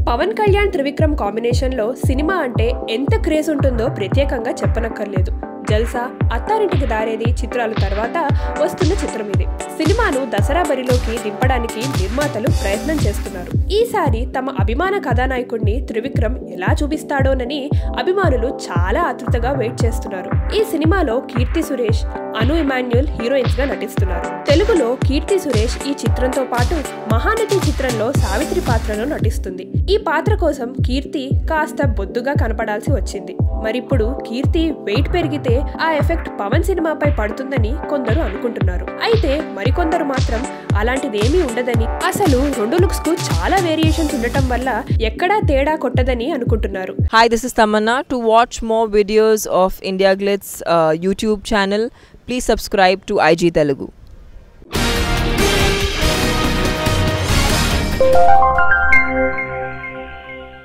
పవన్ కళ్యాణ్ త్రివిక్రమ్ కాంబినేషన్లో సినిమా అంటే ఎంత క్రేజ్ ఉంటుందో ప్రత్యేకంగా చెప్పనక్కర్లేదు. జల్సా, అత్తారింటికి దారేది చిత్రాల తర్వాత వస్తున్న చిత్రం ఇది. సినిమాను దసరా బరిలోకి దింపడానికి నిర్మాతలు ప్రయత్నం చేస్తున్నారు. ఈసారి తమ అభిమాన కథానాయకుడిని త్రివిక్రమ్ ఎలా చూపిస్తాడోనని అభిమానులు చాలా ఆతృతగా వెయిట్ చేస్తున్నారు. ఈ సినిమాలో కీర్తి సురేష్, అను ఇమాన్యుల్ హీరోయిన్స్ గా నటిస్తున్నారు. తెలుగులో కీర్తి సురేష్ ఈ చిత్రంతో పాటు మహానటి చిత్రంలో సావిత్రి పాత్రలో నటిస్తుంది. ఈ పాత్ర కోసం కీర్తి కాస్త బొద్దుగా కనపడాల్సి వచ్చింది. మరిప్పుడు కీర్తి వెయిట్ పెరిగితే ఆ ఎఫెక్ట్ పవన్ సినిమాపై పడుతుందని కొందరు అనుకుంటున్నారు. అయితే మరికొందరు మాత్రం అలాంటిదేమీ ఉండదని, అసలు రెండు లుక్స్ కు చాలా వేరియేషన్స్ ఉండటం వల్ల ఎక్కడా తేడా కొట్టదని అనుకుంటున్నారు. Hi, this is Tamanna. To watch more videos of India Glitz YouTube channel, please subscribe to IG Telugu.